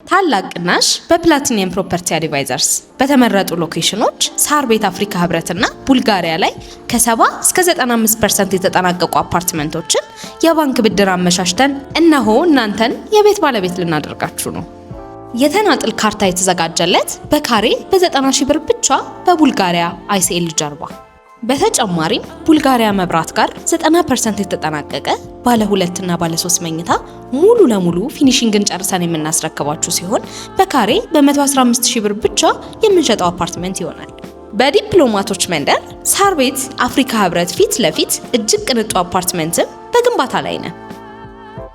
ታላቅ ቅናሽ በፕላቲኒየም ፕሮፐርቲ አድቫይዘርስ በተመረጡ ሎኬሽኖች ሳር ቤት አፍሪካ ህብረትና ቡልጋሪያ ላይ ከ70 እስከ 95% የተጠናቀቁ አፓርትመንቶችን የባንክ ብድር አመሻሽተን እነሆ እናንተን የቤት ባለቤት ልናደርጋችሁ ነው። የተናጥል ካርታ የተዘጋጀለት በካሬ በ90 ሺህ ብር ብቻ በቡልጋሪያ አይሲኤል ጀርባ። በተጨማሪም ቡልጋሪያ መብራት ጋር 90% የተጠናቀቀ ባለ 2 እና ባለ 3 መኝታ ሙሉ ለሙሉ ፊኒሺንግን ጨርሰን የምናስረክባችሁ ሲሆን በካሬ በ115 ሺህ ብር ብቻ የምንሸጠው አፓርትመንት ይሆናል። በዲፕሎማቶች መንደር ሳር ቤት አፍሪካ ህብረት ፊት ለፊት እጅግ ቅንጡ አፓርትመንትም በግንባታ ላይ ነው።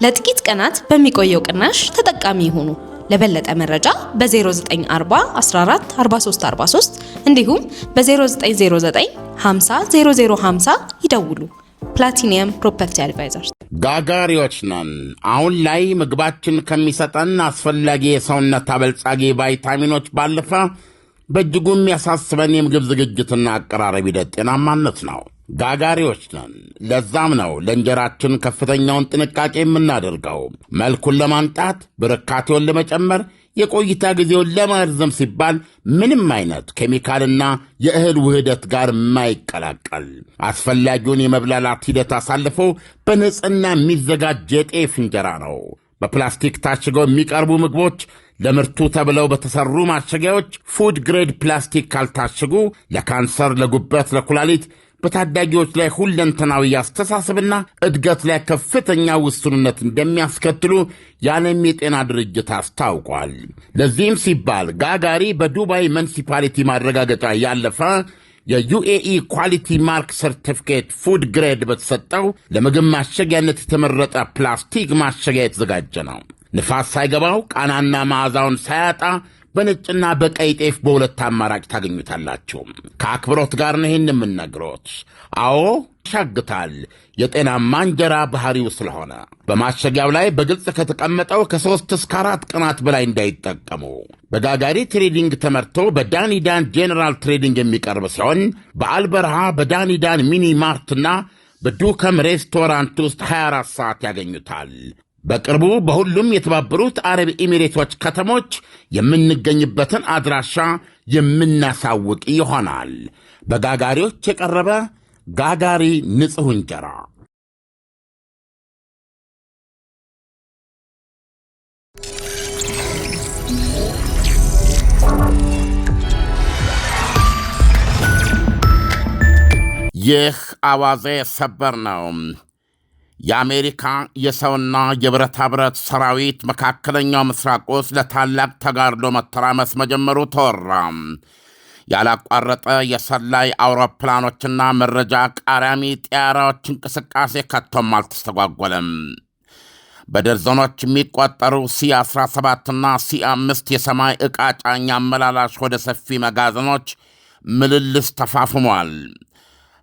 ለጥቂት ቀናት በሚቆየው ቅናሽ ተጠቃሚ ይሁኑ። ለበለጠ መረጃ በ0940 14 43 43 እንዲሁም በ0909 50 0050 ይደውሉ። ፕላቲኒየም ፕሮፐርቲ አድቫይዘርስ። ጋጋሪዎች ነን። አሁን ላይ ምግባችን ከሚሰጠን አስፈላጊ የሰውነት አበልጻጊ ቫይታሚኖች ባለፈ በእጅጉ የሚያሳስበን የምግብ ዝግጅትና አቀራረብ ሂደት ጤናማነት ነው። ጋጋሪዎች ነን። ለዛም ነው ለእንጀራችን ከፍተኛውን ጥንቃቄ የምናደርገው። መልኩን ለማንጣት፣ ብርካቴውን ለመጨመር፣ የቆይታ ጊዜውን ለማርዘም ሲባል ምንም አይነት ኬሚካልና የእህል ውህደት ጋር የማይቀላቀል አስፈላጊውን የመብላላት ሂደት አሳልፎ በንጽህና የሚዘጋጅ የጤፍ እንጀራ ነው። በፕላስቲክ ታሽገው የሚቀርቡ ምግቦች ለምርቱ ተብለው በተሰሩ ማሸጊያዎች ፉድ ግሬድ ፕላስቲክ ካልታሸጉ ለካንሰር፣ ለጉበት፣ ለኩላሊት በታዳጊዎች ላይ ሁለንተናዊ አስተሳሰብና እድገት ላይ ከፍተኛ ውስንነት እንደሚያስከትሉ የዓለም የጤና ድርጅት አስታውቋል። ለዚህም ሲባል ጋጋሪ በዱባይ ሙኒሲፓሊቲ ማረጋገጫ ያለፈ የዩኤኢ ኳሊቲ ማርክ ሰርቲፊኬት ፉድ ግሬድ በተሰጠው ለምግብ ማሸጊያነት የተመረጠ ፕላስቲክ ማሸጊያ የተዘጋጀ ነው። ንፋስ ሳይገባው ቃናና መዓዛውን ሳያጣ በነጭና በቀይ ጤፍ በሁለት አማራጭ ታገኙታላችሁ። ከአክብሮት ጋር ነው ይህን የምነግሮት። አዎ ያሻግታል፣ የጤናማ እንጀራ ባህሪው ስለሆነ። በማሸጊያው ላይ በግልጽ ከተቀመጠው ከ3 እስከ 4 ቀናት በላይ እንዳይጠቀሙ። በጋጋሪ ትሬዲንግ ተመርቶ በዳኒዳን ጄኔራል ትሬዲንግ የሚቀርብ ሲሆን በአልበርሃ በዳኒዳን ሚኒ ማርትና በዱከም ሬስቶራንት ውስጥ 24 ሰዓት ያገኙታል። በቅርቡ በሁሉም የተባበሩት አረብ ኤሚሬቶች ከተሞች የምንገኝበትን አድራሻ የምናሳውቅ ይሆናል። በጋጋሪዎች የቀረበ ጋጋሪ ንጹሕ እንጀራ። ይህ አዋዜ ሰበር ነው። የአሜሪካ የሰውና የብረታ ብረት ሰራዊት መካከለኛው ምስራቅ ውስጥ ለታላቅ ተጋድሎ መተራመስ መጀመሩ ተወራ። ያላቋረጠ የሰላይ አውሮፕላኖችና መረጃ ቃራሚ ጥያራዎች እንቅስቃሴ ከቶም አልተስተጓጎለም። በደርዘኖች የሚቆጠሩ ሲ-17ና ሲ-5 የሰማይ ዕቃ ጫኝ አመላላሽ ወደ ሰፊ መጋዘኖች ምልልስ ተፋፍሟል።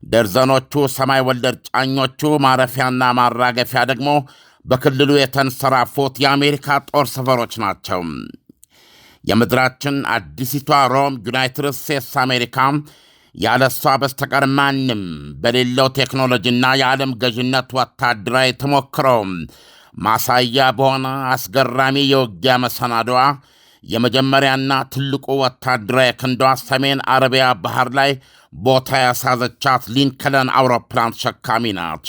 ደርዘኖቹ ሰማይ ወለድ ጫኞቹ ማረፊያና ማራገፊያ ደግሞ በክልሉ የተንሰራፉት የአሜሪካ ጦር ሰፈሮች ናቸው። የምድራችን አዲሲቷ ሮም ዩናይትድ ስቴትስ አሜሪካ ያለሷ በስተቀር ማንም በሌለው ቴክኖሎጂና የዓለም ገዥነት ወታደራዊ ተሞክረው ማሳያ በሆነ አስገራሚ የውጊያ መሰናዶዋ የመጀመሪያና ትልቁ ወታደራዊ ክንዷ ሰሜን አረቢያ ባህር ላይ ቦታ ያሳዘቻት ሊንከለን አውሮፕላን ተሸካሚ ናት።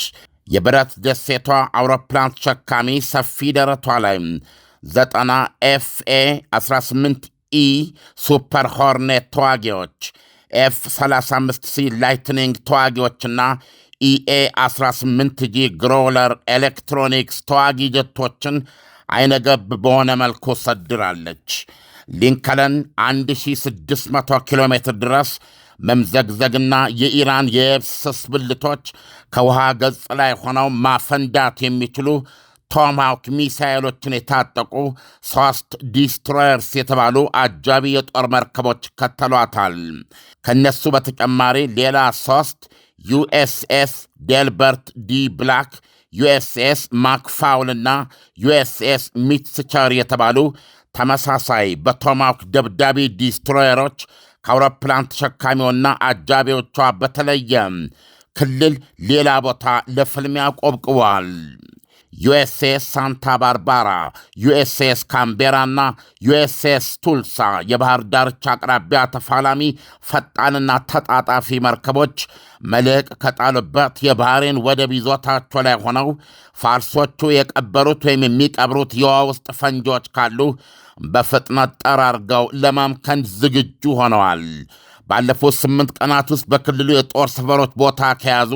የብረት ደሴቷ አውሮፕላን ተሸካሚ ሰፊ ደረቷ ላይ 90 ኤፍኤ 18ኢ ሱፐር ሆርኔት ተዋጊዎች፣ ኤፍ35ሲ ላይትኒንግ ተዋጊዎችና ኢኤ 18ጂ ግሮውለር ኤሌክትሮኒክስ ተዋጊ ጀቶችን አይነገብ በሆነ መልኩ ሰድራለች። ሊንከለን 1600 ኪሎ ሜትር ድረስ መምዘግዘግና የኢራን የየብስ ብልቶች ከውሃ ገጽ ላይ ሆነው ማፈንዳት የሚችሉ ቶማሃውክ ሚሳይሎችን የታጠቁ 3 ዲስትሮየርስ የተባሉ አጃቢ የጦር መርከቦች ከተሏታል። ከነሱ በተጨማሪ ሌላ 3 ዩኤስኤስ ዴልበርት ዲ ብላክ፣ ዩኤስኤስ ማክፋውልና ዩኤስኤስ ሚትስቸር የተባሉ ተመሳሳይ በቶማሃውክ ደብዳቢ ዲስትሮየሮች ከአውሮፕላን ተሸካሚውና አጃቢዎቿ በተለየ ክልል ሌላ ቦታ ለፍልሚያ ቆብቅዋል። ዩኤስኤስ ሳንታ ባርባራ፣ ዩኤስኤስ ካምቤራና ዩኤስኤስ ቱልሳ የባህር ዳርቻ አቅራቢያ ተፋላሚ ፈጣንና ተጣጣፊ መርከቦች መልሕቅ ከጣሉበት የባህሬን ወደብ ይዞታቸው ላይ ሆነው ፋርሶቹ የቀበሩት ወይም የሚቀብሩት የውሃ ውስጥ ፈንጂዎች ካሉ በፍጥነት ጠራርገው ለማምከን ዝግጁ ሆነዋል። ባለፉት 8 ቀናት ውስጥ በክልሉ የጦር ሰፈሮች ቦታ ከያዙ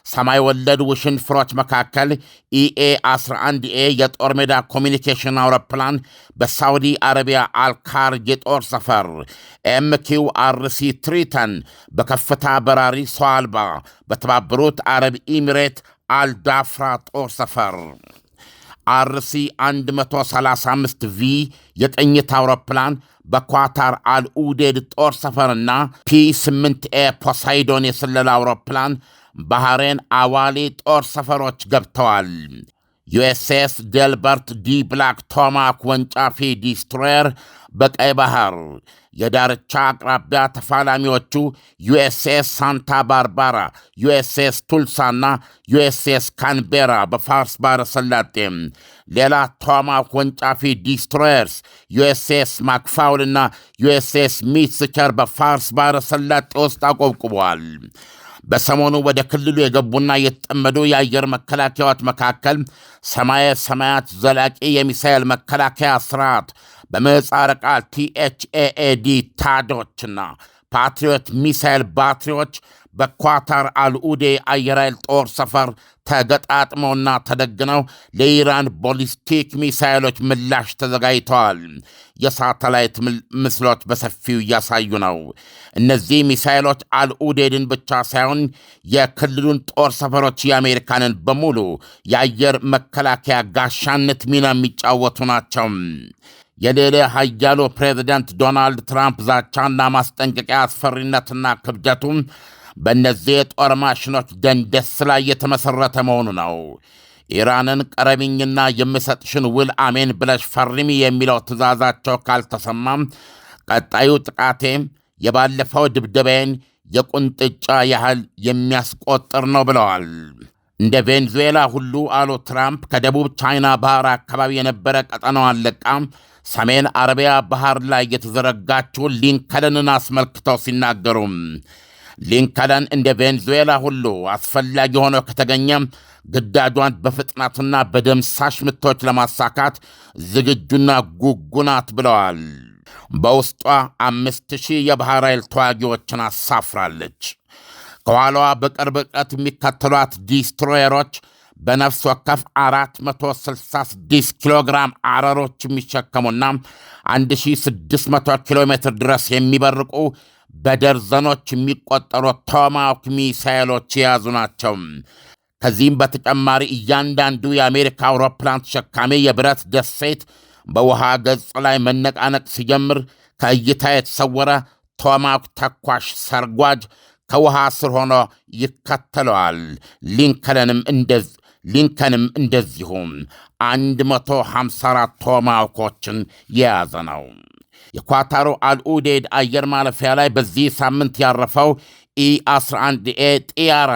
ሰማይ ወለድ ውሽንፍሮች መካከል ኢኤ-11ኤ የጦር ሜዳ ኮሚኒኬሽን አውሮፕላን በሳውዲ አረቢያ አልካር የጦር ሰፈር፣ ኤምኪው-አርሲ ትሪተን በከፍታ በራሪ ሰው አልባ በተባበሩት አረብ ኢሚሬት አልዳፍራ ጦር ሰፈር፣ አርሲ 135ቪ የቅኝት አውሮፕላን በኳታር አልኡዴድ ጦር ሰፈርና ፒ8ኤ ፖሳይዶን የስለላ አውሮፕላን ባህሬን አዋሊ ጦር ሰፈሮች ገብተዋል። ዩኤስኤስ ዴልበርት ዲ ብላክ ቶማክ ወንጫፊ ዲስትሮየር በቀይ ባህር የዳርቻ አቅራቢያ ተፋላሚዎቹ ዩኤስኤስ ሳንታ ባርባራ፣ ዩኤስኤስ ቱልሳና ዩኤስኤስ ካንቤራ በፋርስ ባሕረ ሰላጤ፣ ሌላ ቶማክ ወንጫፊ ዲስትሮየርስ ዩኤስኤስ ማክፋውልና ዩኤስኤስ ሚትስቸር በፋርስ ባሕረ ሰላጤ ውስጥ አቆብቁበዋል። በሰሞኑ ወደ ክልሉ የገቡና የተጠመዱ የአየር መከላከያዎች መካከል ሰማየ ሰማያት ዘላቂ የሚሳኤል መከላከያ ስርዓት በምህጻረ ቃል THAAD ታዶችና ፓትሪዮት ሚሳኤል ባትሪዎች በኳታር አልኡዴ አየር ኃይል ጦር ሰፈር ተገጣጥመውና ተደግነው ለኢራን ቦሊስቲክ ሚሳኤሎች ምላሽ ተዘጋጅተዋል። የሳተላይት ምስሎች በሰፊው እያሳዩ ነው። እነዚህ ሚሳኤሎች አልኡዴድን ብቻ ሳይሆን የክልሉን ጦር ሰፈሮች የአሜሪካንን በሙሉ የአየር መከላከያ ጋሻነት ሚና የሚጫወቱ ናቸው። የሌለ ኃያሉ ፕሬዚደንት ዶናልድ ትራምፕ ዛቻና ማስጠንቀቂያ አስፈሪነትና ክብደቱ በእነዚህ የጦር ማሽኖች ደንደስ ላይ የተመሠረተ መሆኑ ነው። ኢራንን ቀረቢኝና የምሰጥሽን ውል አሜን ብለሽ ፈርሚ የሚለው ትእዛዛቸው ካልተሰማም ቀጣዩ ጥቃቴ የባለፈው ድብደባዬን የቁንጥጫ ያህል የሚያስቆጥር ነው ብለዋል። እንደ ቬንዙዌላ ሁሉ አሉ ትራምፕ ከደቡብ ቻይና ባህር አካባቢ የነበረ ቀጠናዋን ለቃ ሰሜን አረቢያ ባህር ላይ የተዘረጋችውን ሊንከለንን አስመልክተው ሲናገሩ ሊንከለን እንደ ቬንዙዌላ ሁሉ አስፈላጊ ሆኖ ከተገኘ ግዳጇን በፍጥነትና በደምሳሽ ምቶች ለማሳካት ዝግጁና ጉጉ ናት ብለዋል። በውስጧ 5000 የባሕር ኃይል ተዋጊዎችን አሳፍራለች። ከኋላዋ በቅርብ ርቀት የሚከተሏት ዲስትሮየሮች በነፍስ ወከፍ 466 ኪሎ ግራም አረሮች የሚሸከሙና 1600 ኪሎ ሜትር ድረስ የሚበርቁ በደርዘኖች የሚቆጠሩ ቶማሃውክ ሚሳይሎች የያዙ ናቸው። ከዚህም በተጨማሪ እያንዳንዱ የአሜሪካ አውሮፕላን ተሸካሚ የብረት ደሴት በውሃ ገጽ ላይ መነቃነቅ ሲጀምር ከእይታ የተሰወረ ቶማሃውክ ተኳሽ ሰርጓጅ ከውሃ ስር ሆኖ ይከተለዋል። ሊንከንም እንደዚሁም 154 ቶማሃውኮችን የያዘ ነው። የኳታሩ አልኡዴድ አየር ማረፊያ ላይ በዚህ ሳምንት ያረፈው E-11A ጢያራ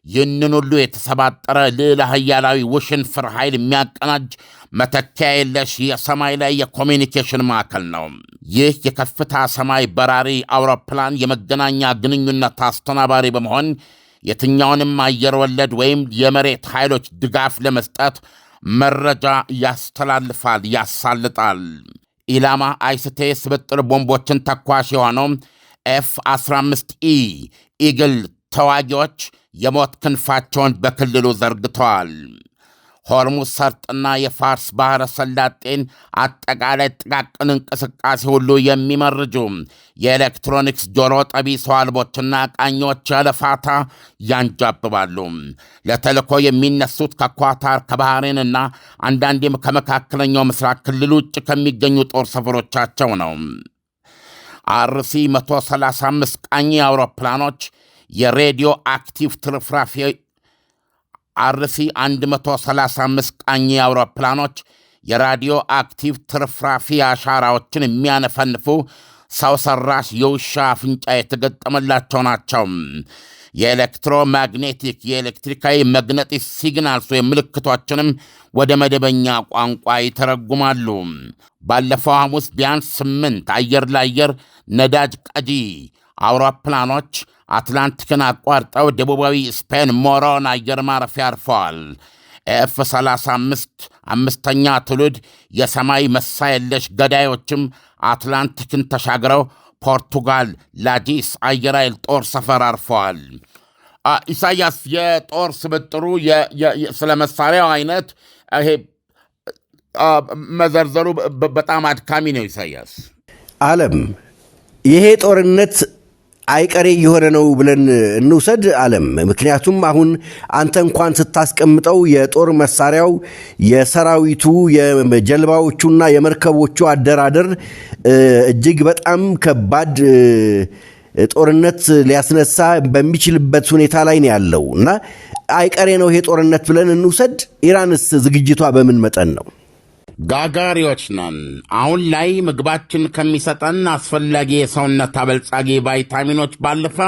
ይህንን ሁሉ የተሰባጠረ ልዕለ ኃያላዊ ውሽንፍር ኃይል የሚያቀናጅ መተኪያ የለሽ የሰማይ ላይ የኮሚኒኬሽን ማዕከል ነው። ይህ የከፍታ ሰማይ በራሪ አውሮፕላን የመገናኛ ግንኙነት አስተናባሪ በመሆን የትኛውንም አየር ወለድ ወይም የመሬት ኃይሎች ድጋፍ ለመስጠት መረጃ ያስተላልፋል፣ ያሳልጣል። ኢላማ አይስቴ ስብጥር ቦምቦችን ተኳሽ የሆነው F-15E ኢግል ተዋጊዎች የሞት ክንፋቸውን በክልሉ ዘርግተዋል። ሆርሙዝ ሰርጥና የፋርስ ባሕረ ሰላጤን አጠቃላይ ጥቃቅን እንቅስቃሴ ሁሉ የሚመርጁ የኤሌክትሮኒክስ ጆሮ ጠቢ ሰው አልቦችና ቃኞች ያለፋታ ያንጃብባሉ። ለተልኮ የሚነሱት ከኳታር ከባህሬንና አንዳንዴም ከመካከለኛው ምስራቅ ክልል ውጭ ከሚገኙ ጦር ሰፈሮቻቸው ነው። አርሲ 135 ቃኝ አውሮፕላኖች የሬዲዮ አክቲቭ ትርፍራፊ አርሲ 135 ቃኝ አውሮፕላኖች የራዲዮ አክቲቭ ትርፍራፊ አሻራዎችን የሚያነፈንፉ ሰው ሰራሽ የውሻ አፍንጫ የተገጠመላቸው ናቸው። የኤሌክትሮማግኔቲክ የኤሌክትሪካዊ መግነጢስ ሲግናልስ ወይም ምልክቶችንም ወደ መደበኛ ቋንቋ ይተረጉማሉ። ባለፈው ሐሙስ ቢያንስ 8 አየር ለአየር ነዳጅ ቀጂ አውሮፕላኖች አትላንቲክን አቋርጠው ደቡባዊ ስፔን ሞሮን አየር ማረፊያ አርፈዋል። ኤፍ-35 አምስተኛ ትውልድ የሰማይ መሳ የለሽ ገዳዮችም አትላንቲክን ተሻግረው ፖርቱጋል ላዲስ አየር ኃይል ጦር ሰፈር አርፈዋል። ኢሳያስ የጦር ስብጥሩ ስለ መሳሪያው አይነት ይሄ መዘርዘሩ በጣም አድካሚ ነው። ኢሳያስ ዓለም ይሄ ጦርነት አይቀሬ የሆነ ነው ብለን እንውሰድ ዓለም። ምክንያቱም አሁን አንተ እንኳን ስታስቀምጠው የጦር መሳሪያው የሰራዊቱ የጀልባዎቹና የመርከቦቹ አደራደር እጅግ በጣም ከባድ ጦርነት ሊያስነሳ በሚችልበት ሁኔታ ላይ ነው ያለው እና አይቀሬ ነው ይሄ ጦርነት ብለን እንውሰድ። ኢራንስ ዝግጅቷ በምን መጠን ነው? ጋጋሪዎች ነን። አሁን ላይ ምግባችን ከሚሰጠን አስፈላጊ የሰውነት አበልጻጊ ቫይታሚኖች ባለፈ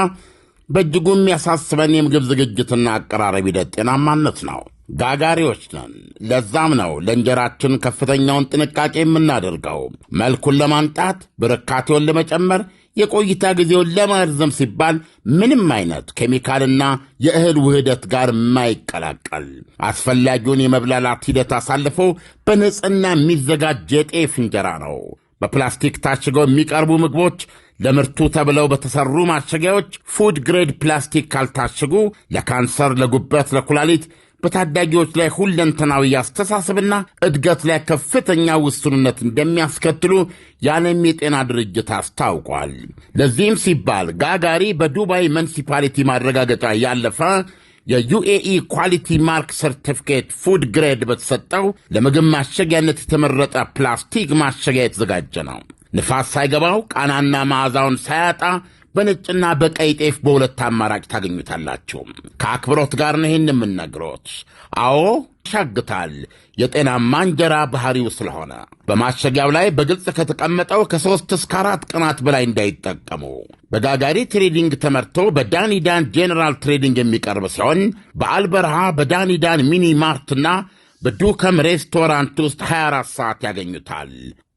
በእጅጉ የሚያሳስበን የምግብ ዝግጅትና አቀራረብ ሂደት ጤናማነት ነው። ጋጋሪዎች ነን። ለዛም ነው ለእንጀራችን ከፍተኛውን ጥንቃቄ የምናደርገው። መልኩን ለማንጣት፣ ብርካቴውን ለመጨመር፣ የቆይታ ጊዜውን ለማርዘም ሲባል ምንም አይነት ኬሚካልና የእህል ውህደት ጋር የማይቀላቀል አስፈላጊውን የመብላላት ሂደት አሳልፎ በንጽህና የሚዘጋጅ የጤፍ እንጀራ ነው። በፕላስቲክ ታሽገው የሚቀርቡ ምግቦች ለምርቱ ተብለው በተሰሩ ማሸጊያዎች ፉድ ግሬድ ፕላስቲክ ካልታሸጉ ለካንሰር፣ ለጉበት፣ ለኩላሊት በታዳጊዎች ላይ ሁለንተናዊ አስተሳሰብና እድገት ላይ ከፍተኛ ውስንነት እንደሚያስከትሉ የዓለም የጤና ድርጅት አስታውቋል። ለዚህም ሲባል ጋጋሪ በዱባይ ሙኒሲፓሊቲ ማረጋገጫ ያለፈ የዩኤኢ ኳሊቲ ማርክ ሰርቲፊኬት ፉድ ግሬድ በተሰጠው ለምግብ ማሸጊያነት የተመረጠ ፕላስቲክ ማሸጊያ የተዘጋጀ ነው። ንፋስ ሳይገባው ቃናና መዓዛውን ሳያጣ በነጭና በቀይ ጤፍ በሁለት አማራጭ ታገኙታላችሁ። ከአክብሮት ጋር ነው ይህን የምነግሮት። አዎ ያሻግታል፣ የጤናማ እንጀራ ባህሪው ስለሆነ። በማሸጊያው ላይ በግልጽ ከተቀመጠው ከ3 እስከ 4 ቀናት በላይ እንዳይጠቀሙ። በጋጋሪ ትሬዲንግ ተመርቶ በዳኒዳን ጄኔራል ትሬዲንግ የሚቀርብ ሲሆን በአልበርሃ በዳኒዳን ሚኒ ማርትና በዱከም ሬስቶራንት ውስጥ 24 ሰዓት ያገኙታል።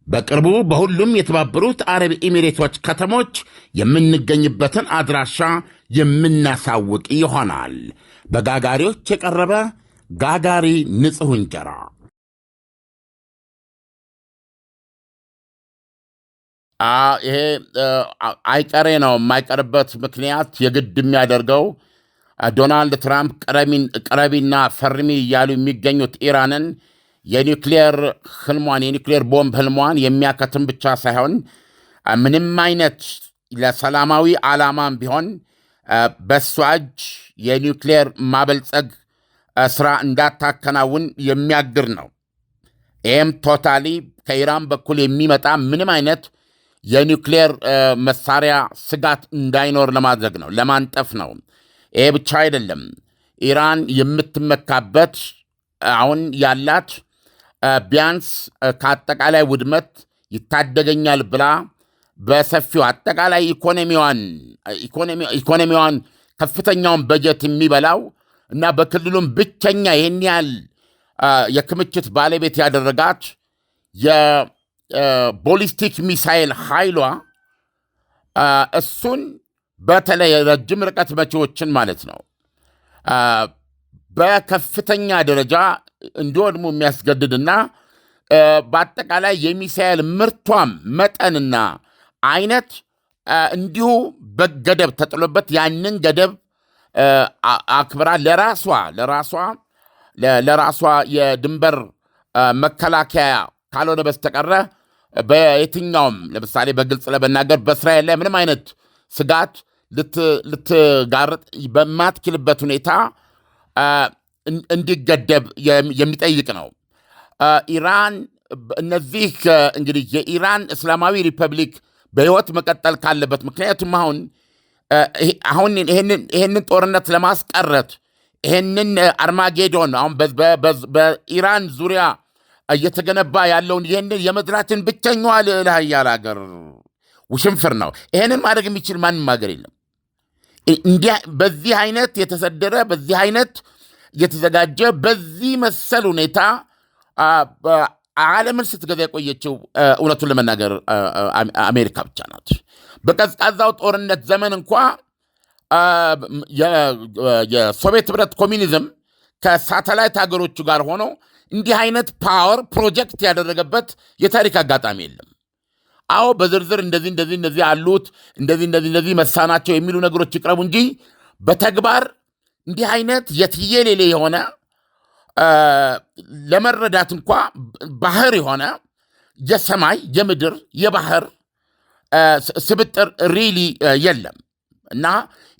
በቅርቡ በሁሉም የተባበሩት አረብ ኤሚሬቶች ከተሞች የምንገኝበትን አድራሻ የምናሳውቅ ይሆናል። በጋጋሪዎች የቀረበ ጋጋሪ ንጹሕ እንጀራ። ይሄ አይቀሬ ነው። የማይቀርበት ምክንያት የግድ የሚያደርገው ዶናልድ ትራምፕ ቀረቢና ፈርሚ እያሉ የሚገኙት ኢራንን የኒውክሌር ቦምብ ህልሟን የሚያከትም ብቻ ሳይሆን ምንም አይነት ለሰላማዊ ዓላማም ቢሆን በሷ እጅ የኒውክሌር ማበልጸግ ሥራ እንዳታከናውን የሚያግር ነው። ይህም ቶታሊ ከኢራን በኩል የሚመጣ ምንም አይነት የኒውክሌር መሳሪያ ስጋት እንዳይኖር ለማድረግ ነው፣ ለማንጠፍ ነው። ይሄ ብቻ አይደለም። ኢራን የምትመካበት አሁን ያላት ቢያንስ ከአጠቃላይ ውድመት ይታደገኛል ብላ በሰፊው አጠቃላይ ኢኮኖሚዋን ከፍተኛውን በጀት የሚበላው እና በክልሉም ብቸኛ ይህን ያህል የክምችት ባለቤት ያደረጋት የቦሊስቲክ ሚሳይል ኃይሏ እሱን በተለይ ረጅም ርቀት መቺዎችን ማለት ነው በከፍተኛ ደረጃ እንዲወድሙ የሚያስገድድና በአጠቃላይ የሚሳኤል ምርቷም መጠንና አይነት እንዲሁ በገደብ ተጥሎበት ያንን ገደብ አክብራ ለራሷ የድንበር መከላከያ ካልሆነ በስተቀረ በየትኛውም ለምሳሌ በግልጽ ለመናገር በእስራኤል ላይ ምንም አይነት ስጋት ልትጋርጥ በማትችልበት ሁኔታ እንዲገደብ የሚጠይቅ ነው። ኢራን እነዚህ እንግዲህ የኢራን እስላማዊ ሪፐብሊክ በሕይወት መቀጠል ካለበት ምክንያቱም አሁን ይህንን ጦርነት ለማስቀረት ይህንን አርማጌዶን አሁን በኢራን ዙሪያ እየተገነባ ያለውን ይህንን የምድራችን ብቸኛዋ ልዕለ ኃያል አገር ውሽንፍር ነው። ይሄንን ማድረግ የሚችል ማንም ሀገር የለም። በዚህ አይነት የተሰደረ በዚህ አይነት የተዘጋጀ በዚህ መሰል ሁኔታ ዓለምን ስትገዛ የቆየችው እውነቱን ለመናገር አሜሪካ ብቻ ናት። በቀዝቃዛው ጦርነት ዘመን እንኳ የሶቪየት ህብረት ኮሚኒዝም ከሳተላይት ሀገሮቹ ጋር ሆኖ እንዲህ አይነት ፓወር ፕሮጀክት ያደረገበት የታሪክ አጋጣሚ የለም። አዎ በዝርዝር እንደዚህ አሉት እንደዚህ መሳናቸው የሚሉ ነገሮች ይቅረቡ እንጂ በተግባር እንዲህ አይነት የትየሌሌ የሆነ ለመረዳት እንኳ ባህር የሆነ የሰማይ የምድር የባህር ስብጥር ሪሊ የለም። እና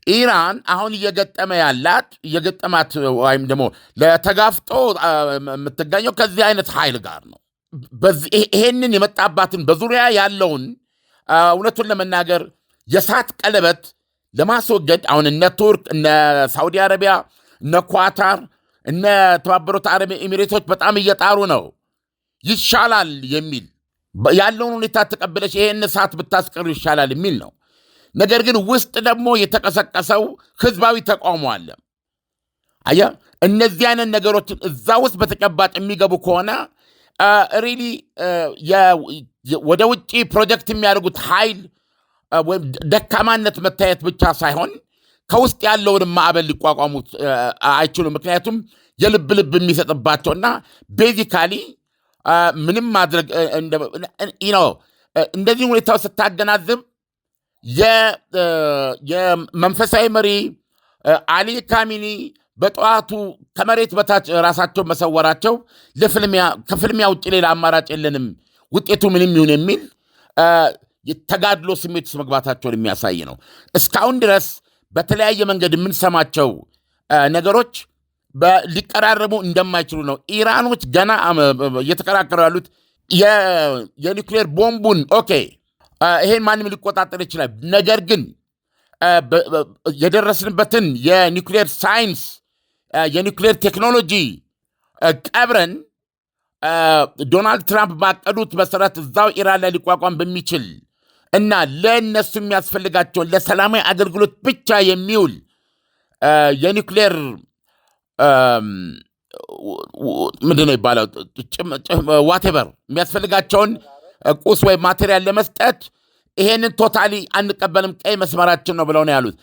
ኢራን አሁን እየገጠማት ወይም ደግሞ ለተጋፍጦ የምትገኘው ከዚህ አይነት ኃይል ጋር ነው። ይሄንን የመጣባትን በዙሪያ ያለውን እውነቱን ለመናገር የእሳት ቀለበት ለማስወገድ አሁን እነ ቱርክ፣ እነ ሳውዲ አረቢያ፣ እነ ኳታር፣ እነ ተባበሩት አረብ ኤሚሬቶች በጣም እየጣሩ ነው። ይሻላል የሚል ያለውን ሁኔታ ተቀብለሽ ይሄን እሳት ብታስቀሩ ይሻላል የሚል ነው። ነገር ግን ውስጥ ደግሞ የተቀሰቀሰው ህዝባዊ ተቃውሞ አለ። አየህ፣ እነዚህ አይነት ነገሮችን እዛ ውስጥ በተጨባጭ የሚገቡ ከሆነ ሪሊ ወደ ውጭ ፕሮጀክት የሚያደርጉት ኃይል ወይም ደካማነት መታየት ብቻ ሳይሆን ከውስጥ ያለውን ማዕበል ሊቋቋሙት አይችሉም። ምክንያቱም የልብ የሚሰጥባቸውና ቤዚካሊ ምንም ማድረግ እንደዚህ ሁኔታው ስታገናዝብ የመንፈሳዊ መሪ አሊ ካሚኒ በጠዋቱ ከመሬት በታች ራሳቸው መሰወራቸው ከፍልሚያ ውጭ ሌላ አማራጭ የለንም ውጤቱ ምንም ይሁን የሚል የተጋድሎ ስሜት ውስጥ መግባታቸውን የሚያሳይ ነው። እስካሁን ድረስ በተለያየ መንገድ የምንሰማቸው ነገሮች ሊቀራረቡ እንደማይችሉ ነው። ኢራኖች ገና እየተከራከሩ ያሉት የኒውክሌር ቦምቡን ኦኬ፣ ይሄን ማንም ሊቆጣጠር ይችላል። ነገር ግን የደረስንበትን የኒውክሌር ሳይንስ የኒውክሌር ቴክኖሎጂ ቀብረን ዶናልድ ትራምፕ ባቀዱት መሰረት እዛው ኢራን ላይ ሊቋቋም በሚችል እና ለእነሱ የሚያስፈልጋቸውን ለሰላማዊ አገልግሎት ብቻ የሚውል የኒውክሌር ምንድን ነው ይባላል ዋቴቨር የሚያስፈልጋቸውን ቁስ ወይም ማቴሪያል ለመስጠት ይሄንን ቶታሊ አንቀበልም፣ ቀይ መስመራችን ነው ብለው ነው ያሉት።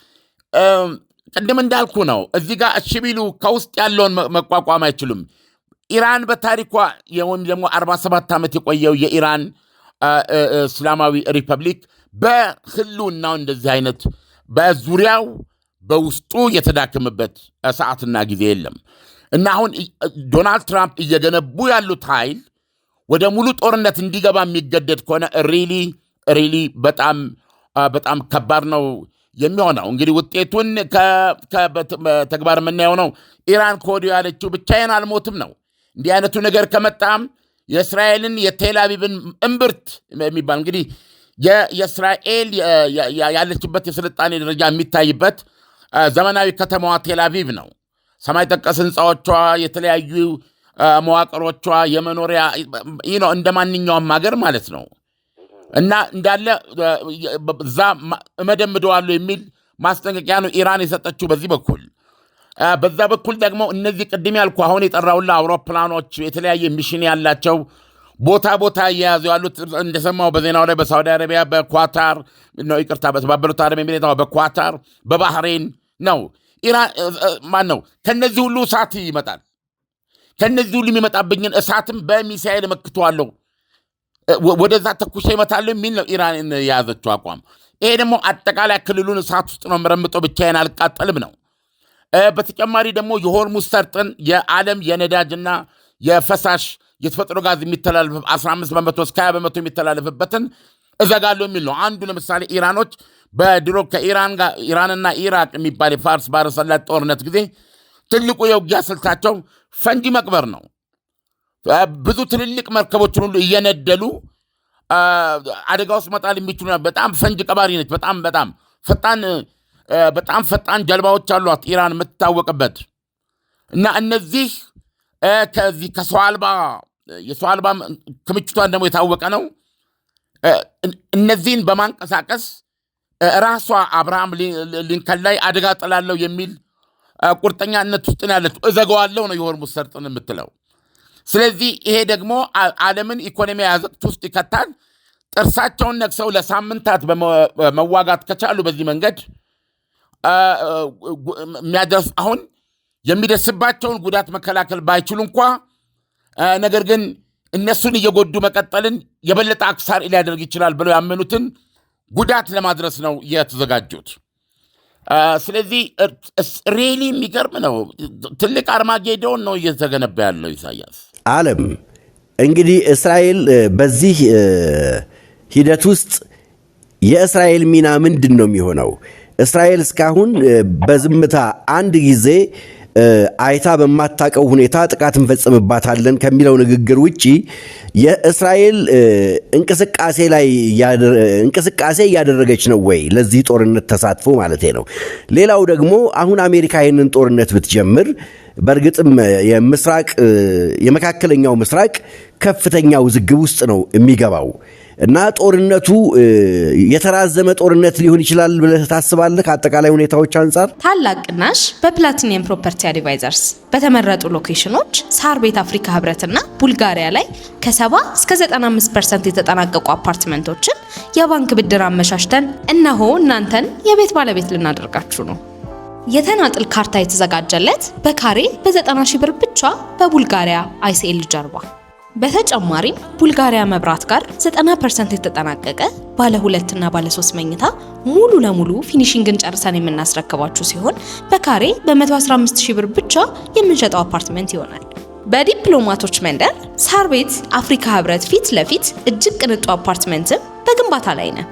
ቅድም እንዳልኩ ነው እዚህ ጋር እሺ ቢሉ ከውስጥ ያለውን መቋቋም አይችሉም። ኢራን በታሪኳ ወይም ደግሞ 47 ዓመት የቆየው የኢራን እስላማዊ ሪፐብሊክ በህልውናው እንደዚህ አይነት በዙሪያው በውስጡ የተዳከመበት ሰዓትና ጊዜ የለም እና አሁን ዶናልድ ትራምፕ እየገነቡ ያሉት ኃይል ወደ ሙሉ ጦርነት እንዲገባ የሚገደድ ከሆነ ሪሊ በጣም ከባድ ነው የሚሆነው። እንግዲህ ውጤቱን በተግባር የምናየው ነው። ኢራን ከወዲሁ ያለችው ብቻዬን አልሞትም ነው። እንዲህ አይነቱ ነገር ከመጣም የእስራኤልን የቴልአቪቭን እምብርት የሚባል እንግዲህ የእስራኤል ያለችበት የስልጣኔ ደረጃ የሚታይበት ዘመናዊ ከተማዋ ቴልአቪቭ ነው። ሰማይ ጠቀስ ህንፃዎቿ፣ የተለያዩ መዋቅሮቿ፣ የመኖሪያ እንደ ማንኛውም ሀገር ማለት ነው እና እንዳለ እዛ እመደምደዋለሁ የሚል ማስጠንቀቂያ ነው ኢራን የሰጠችው በዚህ በኩል። በዛ በኩል ደግሞ እነዚህ ቅድም ያልኩ አሁን የጠራውላ አውሮፕላኖች የተለያየ ሚሽን ያላቸው ቦታ እየያዙ ያሉት እንደሰማው በዜናው ላይ በሳውዲ አረቢያ፣ በኳታር ነው ይቅርታ፣ በተባበሩት አረብ ኤሚሬቶች፣ በኳታር፣ በባህሬን ነው። ኢራን ማን ነው ከነዚህ ሁሉ እሳት ይመጣል። ከነዚህ ሁሉ የሚመጣብኝን እሳትም በሚሳኤል መክተዋለሁ፣ ወደዛ ተኩሼ እመታለሁ የሚል ነው ኢራን የያዘችው አቋም። ይሄ ደግሞ አጠቃላይ ክልሉን እሳት ውስጥ ነው የምረምጠው፣ ብቻዬን አልቃጠልም ነው። በተጨማሪ ደግሞ የሆርሙዝ ሰርጥን የዓለም የነዳጅና የፈሳሽ የተፈጥሮ ጋዝ የሚተላለፍ 15 በመቶ እስከ 20 በመቶ የሚተላለፍበትን እዘጋለሁ የሚል ነው። አንዱ ለምሳሌ ኢራኖች በድሮ ኢራንና ኢራቅ የሚባል የፋርስ ባህረ ሰላጤ ጦርነት ጊዜ ትልቁ የውጊያ ስልታቸው ፈንጂ መቅበር ነው። ብዙ ትልልቅ መርከቦችን ሁሉ እየነደሉ አደጋ ውስጥ መጣል የሚችሉ በጣም ፈንጂ ቀባሪ ነች። በጣም ፈጣን ጀልባዎች አሏት ኢራን የምትታወቅበት እና እነዚህ ከዚህ የሰው አልባ ክምችቷን ደግሞ የታወቀ ነው። እነዚህን በማንቀሳቀስ ራሷ አብርሃም ሊንከን ላይ አደጋ ጥላለሁ የሚል ቁርጠኛነት ውስጥ ነው ያለችው። እዘጋዋለሁ ነው የሆርሙዝ ሰርጥን የምትለው። ስለዚህ ይሄ ደግሞ ዓለምን ኢኮኖሚ ያዘቅት ውስጥ ይከታል። ጥርሳቸውን ነክሰው ለሳምንታት በመዋጋት ከቻሉ በዚህ መንገድ አሁን የሚደርስባቸውን ጉዳት መከላከል ባይችሉ እንኳ ነገር ግን እነሱን እየጎዱ መቀጠልን የበለጠ አክሳሪ ሊያደርግ ይችላል ብለው ያመኑትን ጉዳት ለማድረስ ነው የተዘጋጁት። ስለዚህ ሪሊ የሚገርም ነው። ትልቅ አርማጌዶን ነው እየተገነባ ያለው። ኢሳያስ ዓለም እንግዲህ እስራኤል በዚህ ሂደት ውስጥ የእስራኤል ሚና ምንድን ነው የሚሆነው? እስራኤል እስካሁን በዝምታ አንድ ጊዜ አይታ በማታቀው ሁኔታ ጥቃት እንፈጽምባታለን ከሚለው ንግግር ውጪ የእስራኤል እንቅስቃሴ እያደረገች ነው ወይ ለዚህ ጦርነት ተሳትፎ ማለት ነው? ሌላው ደግሞ አሁን አሜሪካ ይህንን ጦርነት ብትጀምር በእርግጥም የመካከለኛው ምስራቅ ከፍተኛ ውዝግብ ውስጥ ነው የሚገባው እና ጦርነቱ የተራዘመ ጦርነት ሊሆን ይችላል ብለህ ታስባለህ? ከአጠቃላይ ሁኔታዎች አንጻር ታላቅ ቅናሽ በፕላቲኒየም ፕሮፐርቲ አድቫይዘርስ በተመረጡ ሎኬሽኖች ሳር ቤት አፍሪካ ህብረትና ቡልጋሪያ ላይ ከ70 እስከ 95% የተጠናቀቁ አፓርትመንቶችን የባንክ ብድር አመሻሽተን እነሆ እናንተን የቤት ባለቤት ልናደርጋችሁ ነው። የተናጥል ካርታ የተዘጋጀለት በካሬ በ90 ሺህ ብር ብቻ በቡልጋሪያ አይሲኤል ጀርባ። በተጨማሪም ቡልጋሪያ መብራት ጋር 90% የተጠናቀቀ ባለ 2 እና ባለ 3 መኝታ ሙሉ ለሙሉ ፊኒሺንግን ጨርሰን የምናስረክባችሁ ሲሆን በካሬ በ115 ሺህ ብር ብቻ የምንሸጠው አፓርትመንት ይሆናል። በዲፕሎማቶች መንደር ሳር ቤት አፍሪካ ህብረት ፊት ለፊት እጅግ ቅንጡ አፓርትመንትም በግንባታ ላይ ነው።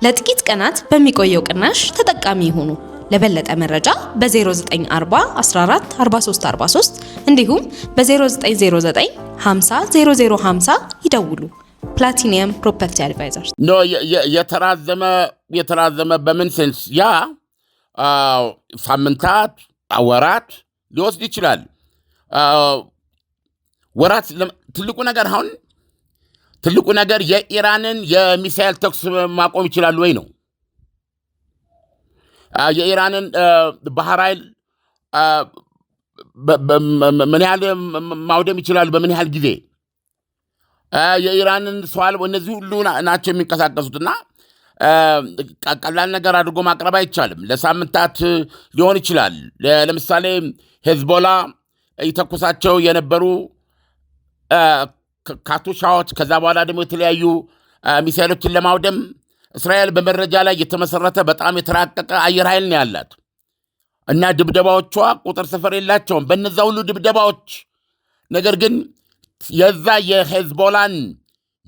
ለጥቂት ቀናት በሚቆየው ቅናሽ ተጠቃሚ ይሁኑ። ለበለጠ መረጃ በ0940 14 43 43 እንዲሁም በ0909 50 0050 ይደውሉ። ፕላቲኒየም ፕሮፐርቲ አድቫይዘርስ። ኖ የተራዘመ በምን ሴንስ? ያ ሳምንታት ወራት ሊወስድ ይችላል። ወራት ትልቁ ነገር የኢራንን የሚሳኤል ተኩስ ማቆም ይችላሉ ወይ ነው። የኢራንን ባህር ኃይል ምን ያህል ማውደም ይችላሉ? በምን ያህል ጊዜ? የኢራንን ሰዋል እነዚህ ሁሉ ናቸው የሚንቀሳቀሱትና ቀላል ነገር አድርጎ ማቅረብ አይቻልም። ለሳምንታት ሊሆን ይችላል። ለምሳሌ ሄዝቦላ ይተኩሳቸው የነበሩ ካቱሻዎች ከዛ በኋላ ደግሞ የተለያዩ ሚሳኤሎችን ለማውደም እስራኤል በመረጃ ላይ የተመሰረተ በጣም የተራቀቀ አየር ኃይል ነው ያላት እና ድብደባዎቿ ቁጥር ስፍር የላቸውም በእነዛ ሁሉ ድብደባዎች። ነገር ግን የዛ የሄዝቦላን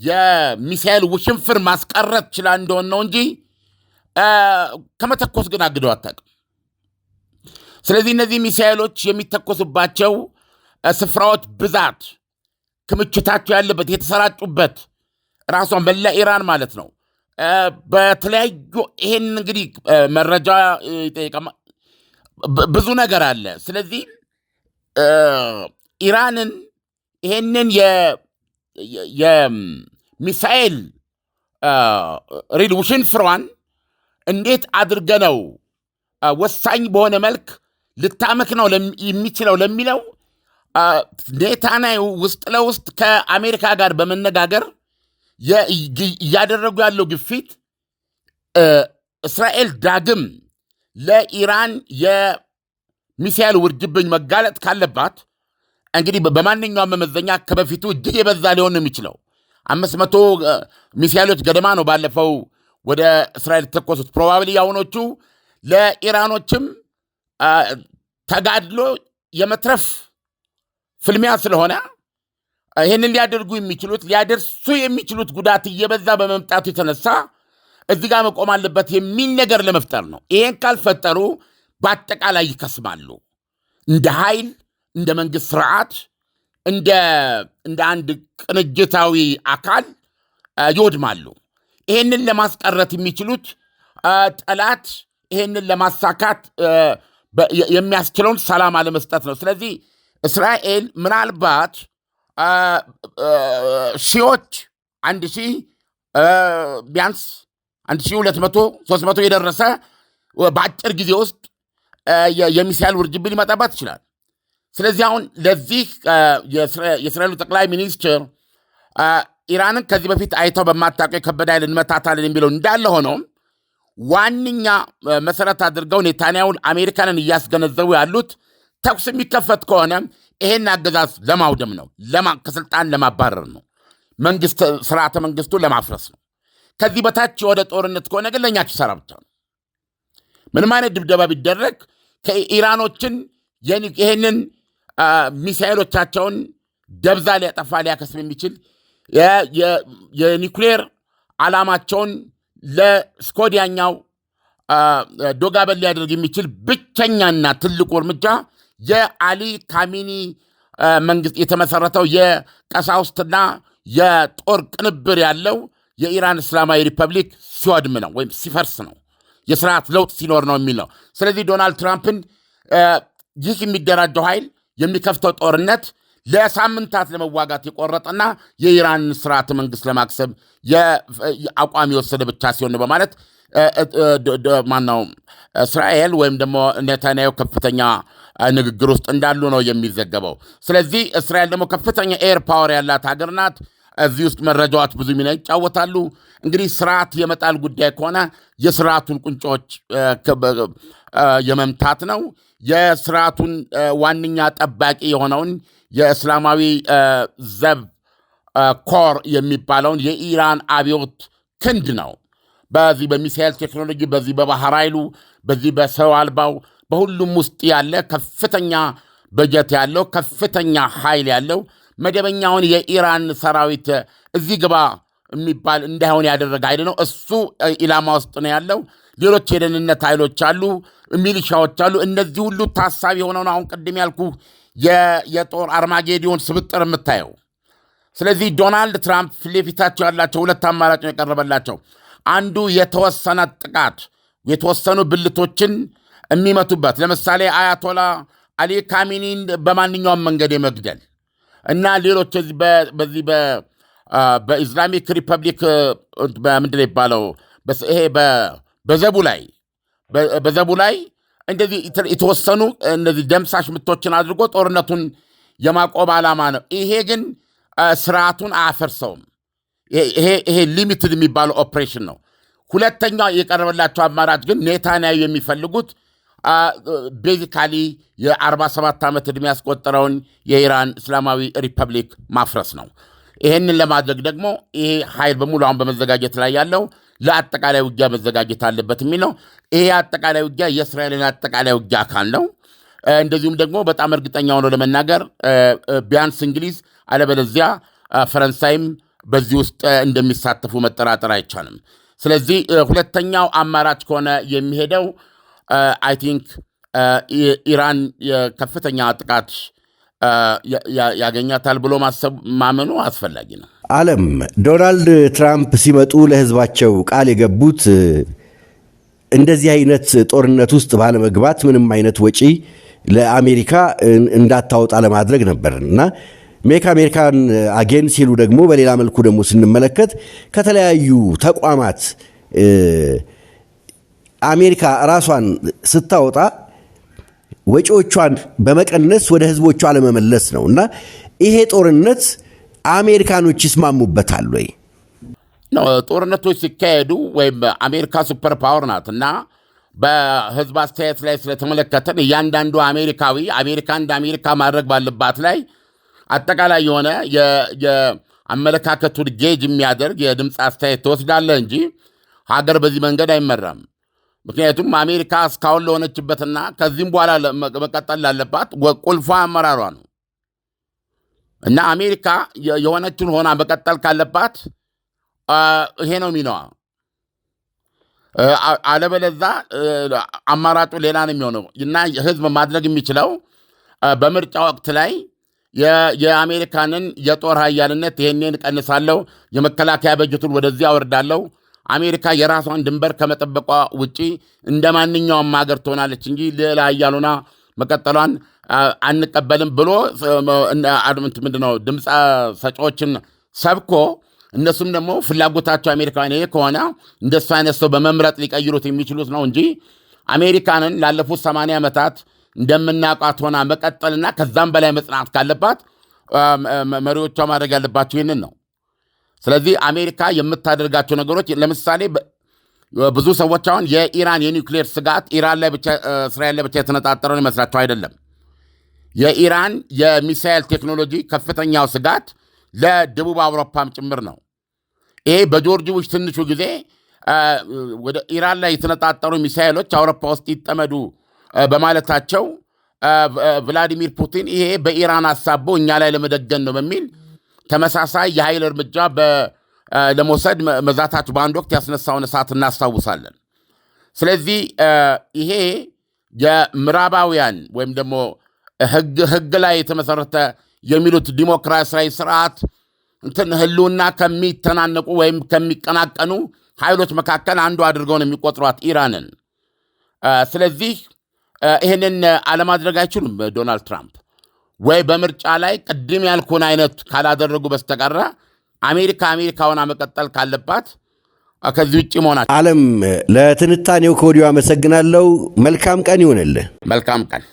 የሚሳኤል ውሽንፍር ማስቀረት ችላ እንደሆነ ነው እንጂ ከመተኮስ ግን አግደው አታውቅም። ስለዚህ እነዚህ ሚሳኤሎች የሚተኮሱባቸው ስፍራዎች ብዛት፣ ክምችታቸው ያለበት የተሰራጩበት ራሷን መላ ኢራን ማለት ነው በተለያዩ ይሄን እንግዲህ መረጃ ይጠይቃል። ብዙ ነገር አለ። ስለዚህ ኢራንን ይሄንን የሚሳኤል ሪል ውሽንፍሯን እንዴት አድርገነው ወሳኝ በሆነ መልክ ልታመክ ነው የሚችለው ለሚለው ኔታንያሁ ውስጥ ለውስጥ ከአሜሪካ ጋር በመነጋገር እያደረጉ ያለው ግፊት እስራኤል ዳግም ለኢራን የሚሳኤል ውርጅብኝ መጋለጥ ካለባት እንግዲህ በማንኛውም መመዘኛ ከበፊቱ እጅግ የበዛ ሊሆን ነው የሚችለው። 500 ሚሳኤሎች ገደማ ነው ባለፈው ወደ እስራኤል ተኮሱት። ፕሮባብሊ ያሁኖቹ ለኢራኖችም ተጋድሎ የመትረፍ ፍልሚያ ስለሆነ ይህንን ሊያደርሱ የሚችሉት ጉዳት እየበዛ በመምጣቱ የተነሳ እዚህ ጋር መቆም አለበት የሚል ነገር ለመፍጠር ነው። ይህን ካልፈጠሩ በአጠቃላይ ይከስማሉ። እንደ ኃይል፣ እንደ መንግሥት ስርዓት፣ እንደ አንድ ቅንጅታዊ አካል ይወድማሉ። ይህንን ለማስቀረት የሚችሉት ጠላት ይህንን ለማሳካት የሚያስችለውን ሰላም አለመስጠት ነው። ስለዚህ እስራኤል ምናልባት ሺዎች 1000 ቢያንስ 1200 300 የደረሰ በአጭር ጊዜ ውስጥ የሚሳይል ውርጅብኝ ሊመጣባት ይችላል። ስለዚህ አሁን ለዚህ የእስራኤሉ ጠቅላይ ሚኒስትር ኢራንን ከዚህ በፊት አይተው በማታውቀው የከበደ ኃይል እንመታታለን የሚለው እንዳለ ሆኖም ዋነኛ መሰረት አድርገው ኔታንያሁን አሜሪካንን እያስገነዘቡ ያሉት ተኩስ የሚከፈት ከሆነ ይሄን አገዛዝ ለማውደም ነው፣ ከስልጣን ለማባረር ነው፣ ስርዓተ መንግስቱን ለማፍረስ ነው። ከዚህ በታች ወደ ጦርነት ከሆነ ግን ለእኛ ኪሳራ ብቻ ነው። ምንም አይነት ድብደባ ቢደረግ ከኢራኖችን ይህንን ሚሳኤሎቻቸውን ደብዛ ሊያጠፋ ሊያከስም የሚችል የኒውክሌር ዓላማቸውን ለስኮዲያኛው ዶጋበል ሊያደርግ የሚችል ብቸኛና ትልቁ እርምጃ የአሊ ካሚኒ መንግስት የተመሰረተው የቀሳውስትና የጦር ቅንብር ያለው የኢራን እስላማዊ ሪፐብሊክ ሲወድም ነው ወይም ሲፈርስ ነው፣ የስርዓት ለውጥ ሲኖር ነው የሚል ነው። ስለዚህ ዶናልድ ትራምፕን ይህ የሚደራጀው ኃይል የሚከፍተው ጦርነት ለሳምንታት ለመዋጋት የቆረጠና የኢራን ስርዓተ መንግስት ለማክሰብ አቋም የወሰደ ብቻ ሲሆን በማለት ማናው እስራኤል ወይም ደግሞ ኔታንያሁ ከፍተኛ ንግግር ውስጥ እንዳሉ ነው የሚዘገበው። ስለዚህ እስራኤል ደግሞ ከፍተኛ ኤር ፓወር ያላት ሀገር ናት። እዚህ ውስጥ መረጃዎች ብዙ ሚና ይጫወታሉ። እንግዲህ ስርዓት የመጣል ጉዳይ ከሆነ የስርዓቱን ቁንጮች የመምታት ነው። የስርዓቱን ዋነኛ ጠባቂ የሆነውን የእስላማዊ ዘብ ኮር የሚባለውን የኢራን አብዮት ክንድ ነው። በዚህ በሚሳኤል ቴክኖሎጂ፣ በዚህ በባህር ኃይሉ፣ በዚህ በሰው አልባው በሁሉም ውስጥ ያለ ከፍተኛ በጀት ያለው ከፍተኛ ኃይል ያለው መደበኛውን የኢራን ሰራዊት እዚህ ግባ የሚባል እንዳይሆን ያደረገ ኃይል ነው። እሱ ኢላማ ውስጥ ነው ያለው። ሌሎች የደህንነት ኃይሎች አሉ፣ ሚሊሻዎች አሉ። እነዚህ ሁሉ ታሳቢ የሆነውን አሁን ቅድም ያልኩ የጦር አርማጌዲዮን ስብጥር የምታየው። ስለዚህ ዶናልድ ትራምፕ ፊት ለፊታቸው ያላቸው ሁለት አማራጭ ነው የቀረበላቸው። አንዱ የተወሰነ ጥቃት የተወሰኑ ብልቶችን የሚመቱበት፣ ለምሳሌ አያቶላ አሊ ካሚኒን በማንኛውም መንገድ የመግደል እና ሌሎች በዚህ በኢስላሚክ ሪፐብሊክ ምንድን ነው የሚባለው ይሄ በዘቡ ላይ እንደዚህ የተወሰኑ እነዚህ ደምሳሽ ምቶችን አድርጎ ጦርነቱን የማቆም ዓላማ ነው። ይሄ ግን ስርዓቱን አያፈርሰውም። ይሄ ሊሚትድ የሚባለው ኦፕሬሽን ነው። ሁለተኛው የቀረበላቸው አማራጭ ግን ኔታንያሁ የሚፈልጉት ቤዚካሊ የ47 ዓመት ዕድሜ ያስቆጠረውን የኢራን እስላማዊ ሪፐብሊክ ማፍረስ ነው። ይህንን ለማድረግ ደግሞ ይሄ ኃይል በሙሉ አሁን በመዘጋጀት ላይ ያለው ለአጠቃላይ ውጊያ መዘጋጀት አለበት የሚል ነው። ይሄ አጠቃላይ ውጊያ የእስራኤልን አጠቃላይ ውጊያ አካል ነው። እንደዚሁም ደግሞ በጣም እርግጠኛ ሆኖ ለመናገር ቢያንስ እንግሊዝ አለበለዚያ ፈረንሳይም በዚህ ውስጥ እንደሚሳተፉ መጠራጠር አይቻልም። ስለዚህ ሁለተኛው አማራጭ ከሆነ የሚሄደው አይ ቲንክ ኢራን የከፍተኛ ጥቃት ያገኛታል ብሎ ማመኑ አስፈላጊ ነው። ዓለም ዶናልድ ትራምፕ ሲመጡ ለሕዝባቸው ቃል የገቡት እንደዚህ አይነት ጦርነት ውስጥ ባለመግባት ምንም አይነት ወጪ ለአሜሪካ እንዳታወጣ ለማድረግ ነበር እና ሜክ አሜሪካን አጌን ሲሉ ደግሞ በሌላ መልኩ ደግሞ ስንመለከት ከተለያዩ ተቋማት አሜሪካ ራሷን ስታወጣ ወጪዎቿን በመቀነስ ወደ ህዝቦቿ ለመመለስ ነው እና ይሄ ጦርነት አሜሪካኖች ይስማሙበታል ወይ? ጦርነቶች ሲካሄዱ ወይም አሜሪካ ሱፐር ፓወር ናት እና በህዝብ አስተያየት ላይ ስለተመለከተን እያንዳንዱ አሜሪካዊ አሜሪካ እንደ አሜሪካ ማድረግ ባለባት ላይ አጠቃላይ የሆነ የአመለካከቱን ጌጅ የሚያደርግ የድምፅ አስተያየት ትወስዳለህ እንጂ ሀገር በዚህ መንገድ አይመራም። ምክንያቱም አሜሪካ እስካሁን ለሆነችበትና ከዚህም በኋላ መቀጠል ላለባት ቁልፏ አመራሯ ነው እና አሜሪካ የሆነችን ሆና መቀጠል ካለባት ይሄ ነው ሚናዋ። አለበለዛ አማራጩ ሌላ ነው የሚሆነው እና ህዝብ ማድረግ የሚችለው በምርጫ ወቅት ላይ የአሜሪካንን የጦር ኃያልነት ይሄንን ቀንሳለሁ፣ የመከላከያ በጀቱን ወደዚህ አወርዳለሁ፣ አሜሪካ የራሷን ድንበር ከመጠበቋ ውጪ እንደ ማንኛውም ሀገር ትሆናለች እንጂ ሌላ ኃያሉና መቀጠሏን አንቀበልም ብሎ ምንድነው ድምፅ ሰጪዎችን ሰብኮ እነሱም ደግሞ ፍላጎታቸው አሜሪካን ይሄ ከሆነ እንደሱ አይነት ሰው በመምረጥ ሊቀይሩት የሚችሉት ነው እንጂ አሜሪካንን ላለፉት 80 ዓመታት እንደምናውቃት ሆና መቀጠልና ከዛም በላይ መጽናት ካለባት መሪዎቿ ማድረግ ያለባቸው ይህንን ነው። ስለዚህ አሜሪካ የምታደርጋቸው ነገሮች ለምሳሌ ብዙ ሰዎች አሁን የኢራን የኒውክሌር ስጋት ኢራን ላይ ብቻ እስራኤል ላይ ብቻ የተነጣጠረው ይመስላቸው አይደለም። የኢራን የሚሳኤል ቴክኖሎጂ ከፍተኛው ስጋት ለደቡብ አውሮፓም ጭምር ነው። ይሄ በጆርጅ ቡሽ ትንሹ ጊዜ ወደ ኢራን ላይ የተነጣጠሩ ሚሳኤሎች አውሮፓ ውስጥ ይጠመዱ በማለታቸው ቭላዲሚር ፑቲን ይሄ በኢራን አሳቦ እኛ ላይ ለመደገን ነው በሚል ተመሳሳይ የኃይል እርምጃ ለመውሰድ መዛታቸው በአንድ ወቅት ያስነሳውን እሳት እናስታውሳለን። ስለዚህ ይሄ የምዕራባውያን ወይም ደግሞ ህግ ላይ የተመሰረተ የሚሉት ዲሞክራሲያዊ ስርዓት እንትን ህልውና ከሚተናነቁ ወይም ከሚቀናቀኑ ኃይሎች መካከል አንዱ አድርገው ነው የሚቆጥሯት ኢራንን። ስለዚህ ይህንን አለማድረግ አይችሉም ዶናልድ ትራምፕ ወይ በምርጫ ላይ ቅድም ያልኩን አይነት ካላደረጉ በስተቀረ አሜሪካውን መቀጠል ካለባት ከዚህ ውጭ መሆናቸው። ዓለም ለትንታኔው ከወዲሁ አመሰግናለሁ። መልካም ቀን ይሁንልህ። መልካም ቀን።